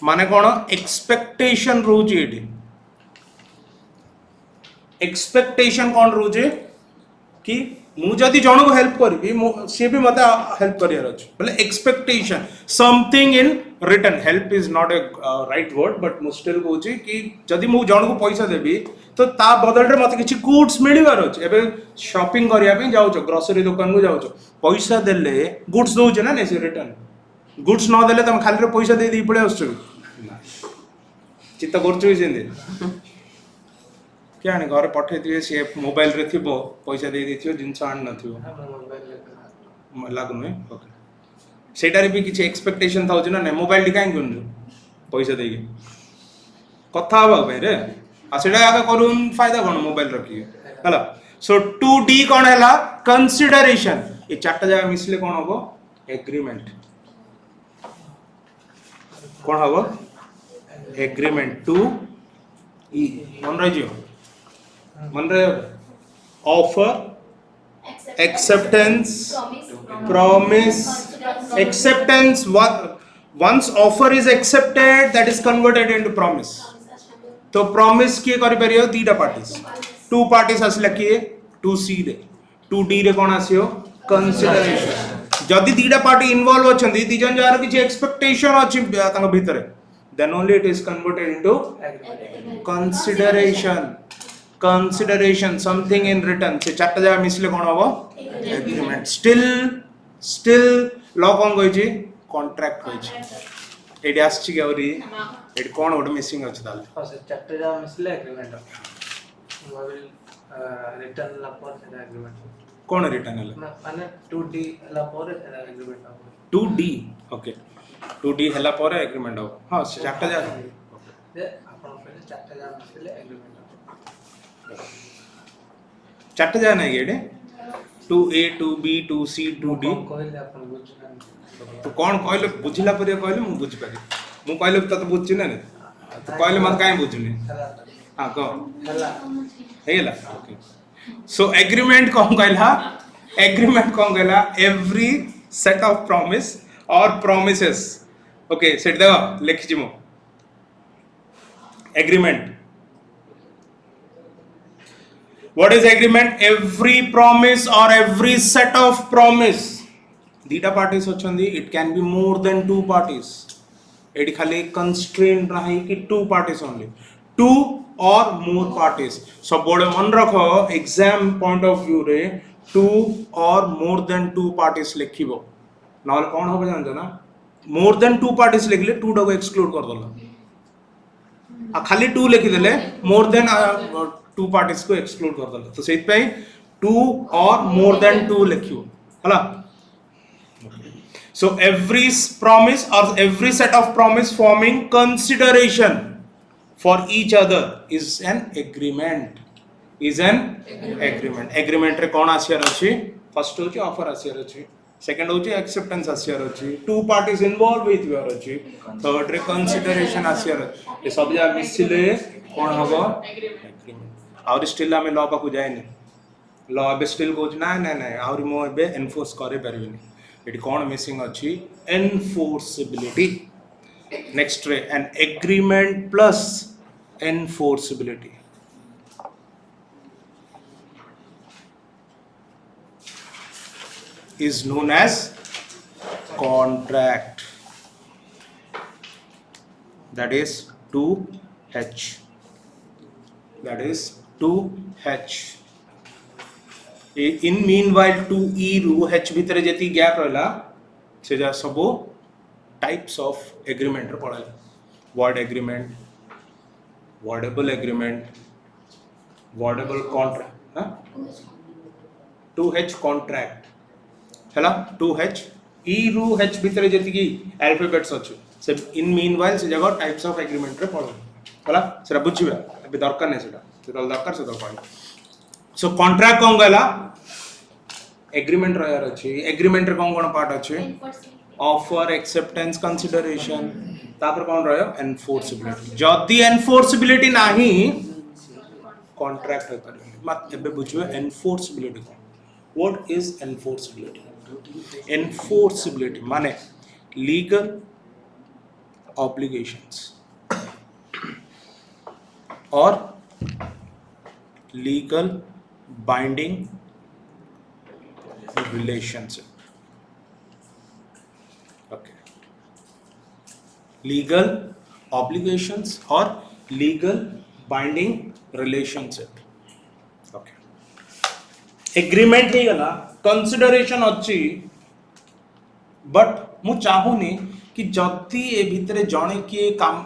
माने कोन एक्सपेक्टेशन रोजे एक्सपेक्टेशन कोन रोजे कि मु जदी जण को हेल्प करबी से भी मते हेल्प करियर अछि बोले expectation something in return help is not a right word but मु स्टिल कहूची कि जदी मु जण को पैसा देबी तो ता बदल रे मते किछि गुड्स मिलिबार अछि एबे शॉपिंग करिया भी जाउ छ ग्रोसरी दुकान को जाउ छ पैसा देले गुड्स दउ छ ना ने से रिटर्न गुड्स न देले तुम खाली रे पैसा दे दी पळे आछो चित्त करछु सेंदे क्या आने घर पठे दिए से मोबाइल रे थिबो पैसा दे देथियो जिंस आन नथियो लागु नै ओके सेटा रे भी किछि एक्सपेक्टेशन थाउ ना मोबाइल डी काहे कोन पैसा देगे कथा हबा भाई रे आ सेटा आगे करून फायदा कोन मोबाइल रखी हला सो 2D कोन हैला कंसीडरेशन ये चारटा जगह मिसले कोन हबो एग्रीमेंट कोन हबो एग्रीमेंट 2E मन रहियो मन रे offer acceptance promise acceptance once offer is accepted that is converted into promise तो promise किए करि परियो दीटा पार्टीज टू पार्टीज असला किए 2C रे 2D रे कोन आसियो कंसीडरेशन जदी दीटा पार्टी इन्वॉल्व अछंती दिजन जार किछि एक्सपेक्टेशन अछि तांग भितरे then only it is converted into consideration something in return से चारटा जगह मिसले कोन हबो एग्रीमेंट still लॉ कोन कहै छी कॉन्ट्रैक्ट कहै छी एडी आछि कि औरी एडी कोन ओड मिसिंग अछि ताल हां से चारटा जगह मिसले एग्रीमेंट मोबाइल रिटर्न ला पर से एग्रीमेंट कोन रिटर्न हला माने 2D ला पर एग्रीमेंट 2D ओके 2D हला पर एग्रीमेंट हो हां से चारटा जगह जे आपण पहले चारटा जगह मिसले एग्रीमेंट चारटा जगह नै Gede 2A 2B 2C 2D कहले आपण बुझना तो कोन कहले बुझिला पर कहले मु बुझि पारि मु कहले त बुझछि ना तो कहले मत काहे बुझुनी हां को हला हेला ओके सो एग्रीमेंट कोन कहला एग्रीमेंट कोन कहला एवरी सेट ऑफ प्रॉमिस और promises ओके सेट देखो लिखिछि मु agreement What is agreement? Every promise or every set of promise. दीटा parties अछंदी. It can be more than two parties. Eighty खाली constraint रही कि two parties only. Two or more parties. So board मन रखो exam point of view रे two or more than two parties लिखिबो. नॉल कौन होबे जानजो ना? More than two parties लिखले two डको exclude कर दला. आ खाली two लिखि देले more than टू पार्टीज को एक्सक्लूड कर दला तो सेट पे टू और मोर देन टू लिखियो हला सो एवरी प्रॉमिस और every set of promise forming consideration for each other is an agreement agreement रे कोन आसियर अछि फर्स्ट होची ऑफर आसियर अछि सेकंड होची एक्सेप्टेंस आसियर अछि two parties involve with your अछि थर्ड रे कंसीडरेशन आसियर अछि ये सब जा मिसिले कोन हबो एग्रीमेंट और स्टिल आम लॉ पाक जाए लॉ ए स्टिल कौच ना ना ना आउरी मो एबे एनफोर्स करे परिबिनी एटी कोन मिसिंग अछि एनफोर्सिबिलिटी नेक्स्ट रे an agreement plus enforceability is known as contract that is 2H that is 2H in meanwhile 2E रू H भितर जेती गैप रहला से जा सब टाइप्स ऑफ एग्रीमेंट रे पड़ला void agreement voidable agreement voidable contract 2H contract हैला 2H E रू H भितर जेती की अल्फाबेट्स अछि से इन मीनवाइल से जगह टाइप्स ऑफ एग्रीमेंट रे पड़ला हैला सेरा बुझिबा अबे दरकार नै सेटा सेटा दरकार से दरकार सो कॉन्ट्रैक्ट कोन गला एग्रीमेंट रहयार अछि एग्रीमेंट रे कोन पार्ट अछि ऑफर एक्सेप्टेंस कंसीडरेशन तापर कोन रहयो एनफोर्सिबिलिटी जदी एनफोर्सिबिलिटी नाही कॉन्ट्रैक्ट होय परियो मत एबे बुझियो एनफोर्सिबिलिटी कोन व्हाट इज एनफोर्सिबिलिटी एनफोर्सिबिलिटी माने लीगल ऑब्लिगेशंस और legal binding relationship okay legal obligations और legal binding relationship okay agreement ही गला कंसीडरेशन अच्छी बट मु चाहूनी कि जति ए भितरे जणे किए काम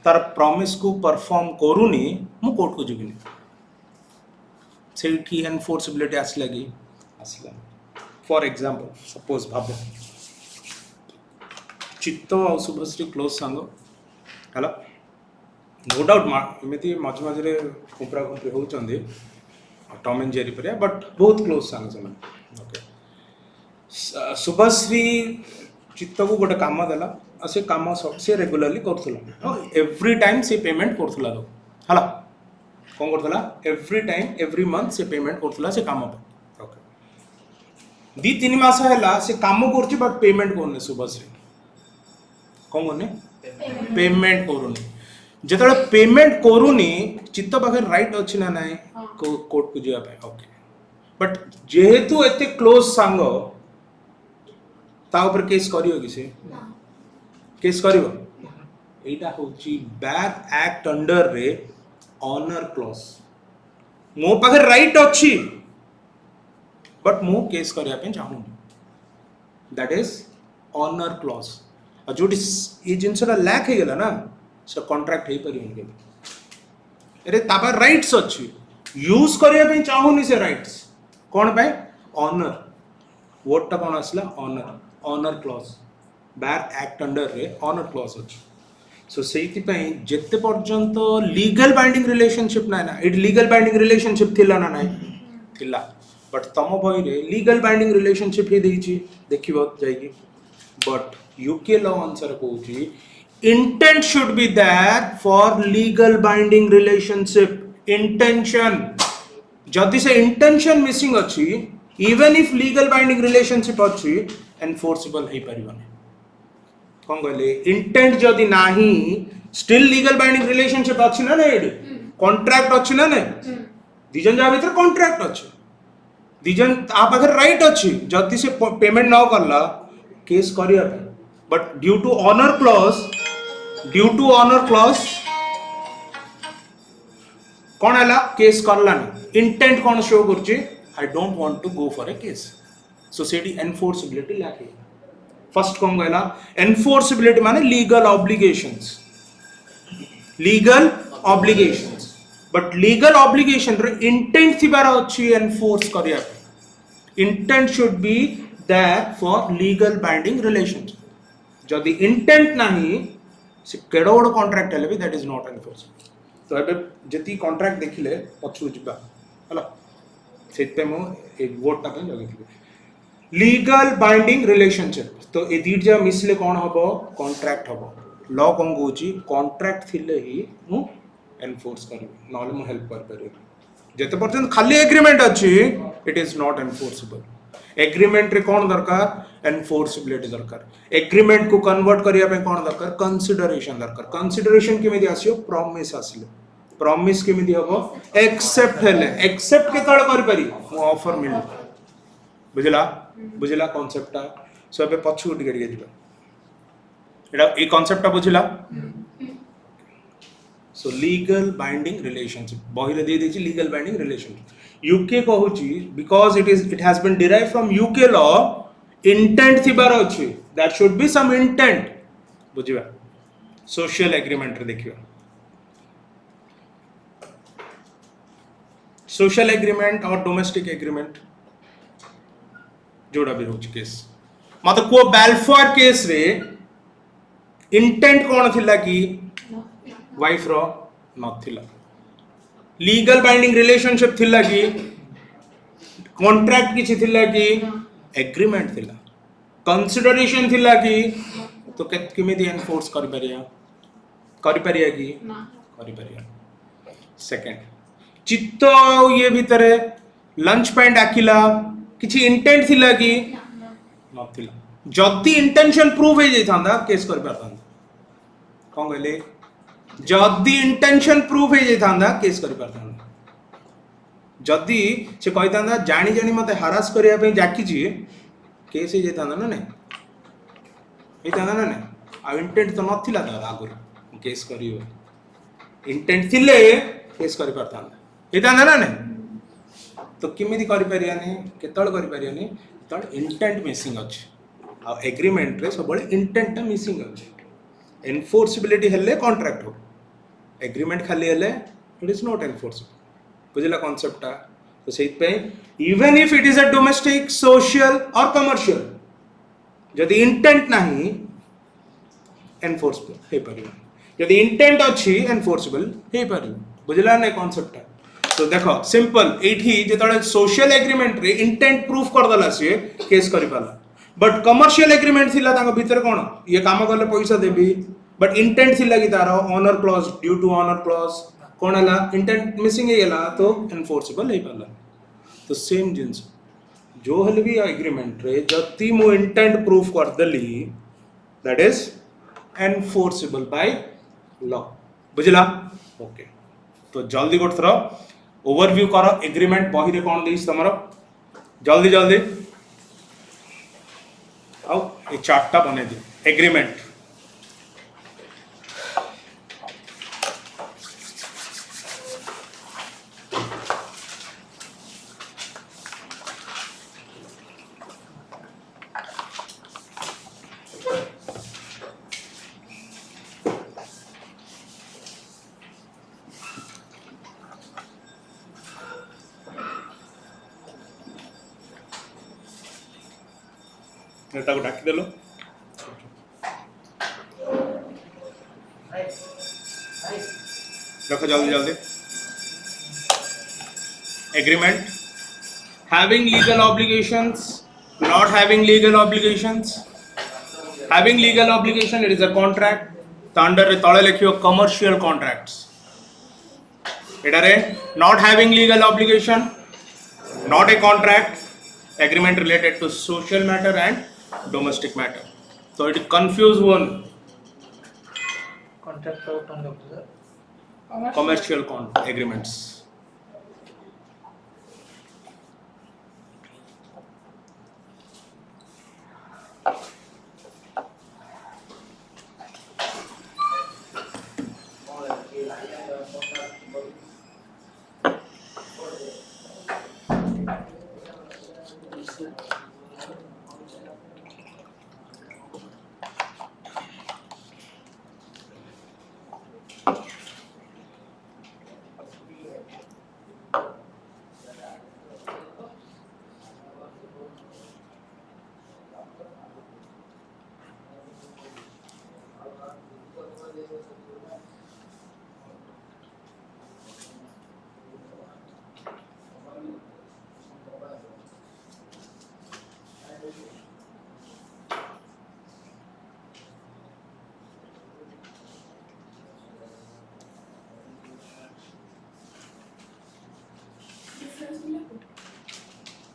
तार प्रॉमिस को परफॉर्म करूनी मु कोर्ट को जिबिनी सेठी एनफोर्सिबिलिटी आसला कि आसला फॉर एग्जांपल सपोज भाबो चित्तो और शुभश्री क्लोज सांग हला नो डाउट एमती मझे मझे कुपरा कुपरी होचंदी टॉम एंड जेरी पर बट बहुत क्लोज सांग से ओके शुभश्री चित्त को गोटे काम देला से काम सब से रेगुलरली करथुला एवरी टाइम से पेमेंट करथुला दो हला कोन करथुला एवरी टाइम एवरी मंथ से पेमेंट करथुला से काम पे ओके दी 3 मास हैला से काम करछि बट पेमेंट कोन शुभश्री कोन कोन पेमेंट करूनी जेतले पेमेंट करूनी चित्त पाखे राइट अछि ना नाही कोर्ट को जिया पे ओके बट जेहेतु एते क्लोज सांग ता ऊपर केस करियो कि से केस करियो एटा होची बैड एक्ट अंडर रे ऑनर क्लॉज मो पाखे राइट अछि बट मो केस करिया पे चाहू दैट इज ऑनर क्लॉज और जो ये जिनसरा लैक हे गेला ना से कॉन्ट्रैक्ट हे परियो के अरे ताबा राइट्स अछि यूज करिया पे चाहूनी से राइट्स कोन पे ऑनर वोट टा कोन असला honour clause bad act under रे ऑनर क्लॉज अछि सो सेति पे जेते पर्यंत लीगल बाइंडिंग रिलेशनशिप ना ना इट लीगल बाइंडिंग रिलेशनशिप थिला ना नाही थिला बट तम बही रे लीगल बाइंडिंग रिलेशनशिप ही देछि देखिबो जाईकी बट यूके लॉ आंसर कहूची intent should be there for legal binding relationship intention जदि से इंटेंशन मिसिंग अछि even if legal binding relationship अछि एनफोर्सेबल हे परिबने कौन कहले इंटेंट जदि नाही स्टिल लीगल बाइंडिंग रिलेशनशिप अछि ना नहीं कॉन्ट्रैक्ट अछि ना नहीं दिजन जा भीतर कॉन्ट्रैक्ट अछि दिजन आ पाखर राइट अछि जदि से पेमेंट न करला केस करिया but due to honour clause कौन है केस करलानी इंटेंट कौन शो करछि I don't want to go for a case so सेठी एनफोर्सिबिलिटी लाके फर्स्ट कौन कहला एनफोर्सिबिलिटी माने legal obligations but legal obligation रे इंटेंट थिबार अछि एनफोर्स करिया intent should be there for legal binding relationship जदि इंटेंट नाही से केडो बड़ कॉन्ट्रैक्ट हेले भी दैट इज नॉट एनफोर्सेबल तो एबे जति कॉन्ट्रैक्ट देखिले पछु जिबा हला सेते मो एक वोट टा पे जगिथिबे लीगल बाइंडिंग रिलेशनशिप तो ए दीजा मिसले कोन हबो कॉन्ट्रैक्ट हबो लॉ कोन गोची कॉन्ट्रैक्ट थिले ही मु एनफोर्स करबे नॉले मु हेल्प कर परबे जते पर्यंत खाली एग्रीमेंट अछि it is not enforceable agreement रे कोन दरकार एनफोर्सिबिलिटी दरकार एग्रीमेंट को कन्वर्ट करिया पे कोन दरकार कंसीडरेशन दरकार कंसीडरेशन केमिति आसियो प्रॉमिस आसिले प्रॉमिस केमिति हबो एक्सेप्ट हेले एक्सेप्ट केतळ करि पारि मु ऑफर मिल बुझला कांसेप्टटा सो एबे पछु टिके टिके दिबा एटा ए कांसेप्टटा बुझला सो लीगल बाइंडिंग रिलेशनशिप बहिरे दे देछि लीगल बाइंडिंग रिलेशनशिप यूके कहूची because it has been derive from UK law intent थिबार अछि that should be some intent बुझिबा सोशल एग्रीमेंट रे देखिबा सोशल एग्रीमेंट और डोमेस्टिक एग्रीमेंट जोड़ा भी होची केस मतलब को बेलफोर केस रे इंटेंट कोन थिला कि वाइफ रो नथिला लीगल बाइंडिंग रिलेशनशिप थिला कि कॉन्ट्रैक्ट किछि थिला कि एग्रीमेंट थिला कंसीडरेशन थिला कि तो केमिति एनफोर्स करि परिया कि करि परिया सेकंड चित्त ये भितरे लंच पॉइंट डाकिला किछि इंटेंट थिला कि नथिला जदि इंटेंशन प्रूव हे जैथांदा केस कर पारथांदा कोन कहले जदि इंटेंशन प्रूव हे जैथांदा केस कर पारथांदा जदि से कहिथांदा जानी जानी मते हरास करिया पे जाकी जी केस हे जैथांदा ना नहीं हेथांदा ना नहीं आ इंटेंट तो नथिला तार आगुर केस करियो इंटेंट थिले केस कर पारथांदा हेथांदा ना नहीं तो किमिति करि परियानी केतळ करि परियानी तळ इंटेंट मिसिंग अछि आ एग्रीमेंट रे सब इंटेंट मिसिंग अछि एनफोर्सिबिलिटी हेले कॉन्ट्रैक्ट हो एग्रीमेंट खाली हेले इट इज नॉट एनफोर्सेबल बुझला कांसेप्ट तो सेहि पे even if it is a domestic social और कमर्शियल यदि इंटेंट नाही एनफोर्सेबल हे परियो यदि इंटेंट अछि एनफोर्सेबल हे परियो बुझला नै कांसेप्ट तो देखो सिंपल एठी जेतळे सोशल एग्रीमेंट रे इंटेंट प्रूफ कर दला से केस करि पाला बट कमर्शियल एग्रीमेंट थिला तांको भीतर कोन ये काम करले पैसा देबी बट इंटेंट थिला कि तारो honour clause due to honour clause कोन हला इंटेंट मिसिंग हे गेला तो एनफोर्सेबल हे पाला तो सेम जिंस जो हल भी एग्रीमेंट रे जति मु इंटेंट प्रूफ कर दली that is enforceable by law बुझला ओके तो जल्दी गोट थरो ओवरव्यू करो एग्रीमेंट बही रे कोन देइस तमरो जल्दी जल्दी आओ ए चार्टटा बने दे एग्रीमेंट नेता को डाकी देलो रखो जल्दी जल्दी agreement having legal obligations not having legal obligations having legal obligation it is a contract तो अंडर रे तळे लिखियो कमर्शियल कॉन्ट्रैक्ट्स एटारे not having legal obligation not a contract agreement related to social matter and domestic matter तो it confuse one contract out on the commercial agreements.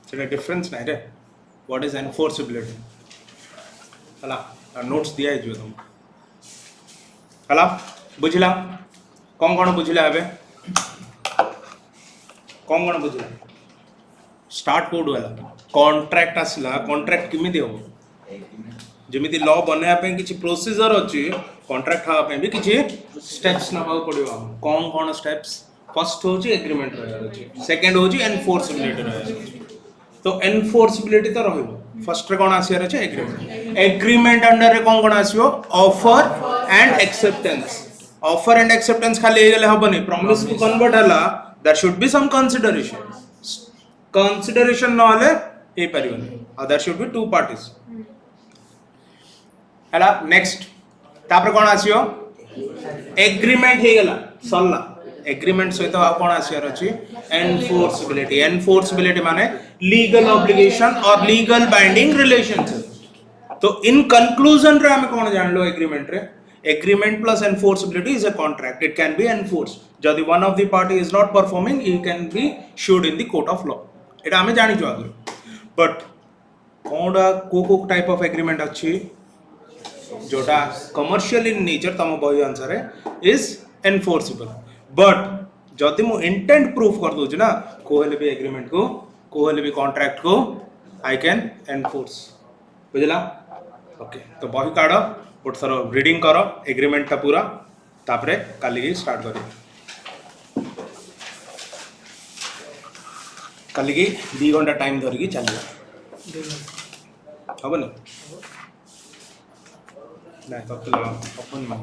सेटा difference नाही रे. What is enforceability हला notes दिया है जो तुम हला बुझिला कौन कौन बुझिला एबे कौन कौन बुझिला स्टार्ट कोड वाला कॉन्ट्रैक्ट आसला कॉन्ट्रैक्ट किमिति हो जेमिति लॉ बनया पे किछि प्रोसीजर अछि कॉन्ट्रैक्ट हा पे भी किछि स्टेप्स नबा पड़िबो कौन कौन स्टेप्स फर्स्ट होची एग्रीमेंट रहया अछि सेकंड होची एनफोर्सिबिलिटी रहया अछि. तो एनफोर्सिबिलिटी तो रहिबो फर्स्ट रे कोन आसियार अछि एग्रीमेंट एग्रीमेंट अंडर रे कोन कोन आसियो offer and acceptance. Offer and acceptance खाली हे गेले हबनी प्रॉमिस को कन्वर्ट हला there should be some consideration न हले हे परिबनी there should be two parties हला. नेक्स्ट तापर कोन आसियो एग्रीमेंट हे गेला सल्ला एग्रीमेंट सहित आ कोन आसियार अछि एनफोर्सिबिलिटी. एनफोर्सिबिलिटी माने लीगल ऑब्लिगेशन और लीगल बाइंडिंग रिलेशनशिप. तो इन कंक्लूजन रे हम कोन जानलो एग्रीमेंट रे agreement plus enforceability is a contract. It can be enforce जदि one of the party is not performing he can be sued in the court of law. एटा हमें जानि जो आगे बट कोडा को टाइप ऑफ एग्रीमेंट अछि जोटा कमर्शियल इन नेचर तम बही आंसर है इज एनफोर्सिबल. बट जदि मु इंटेंट प्रूफ कर दूची ना कोहेले भी एग्रीमेंट को कोहेले भी कॉन्ट्रैक्ट को आई कैन एनफोर्स. बुझला ओके. तो बही काढ गोटे थर रीडिंग कर एग्रीमेंट टा पूरा तापरे काली स्टार्ट करी काली 2 घंटा टाइम धरिकी चलिए हबनी ना तो अपन ना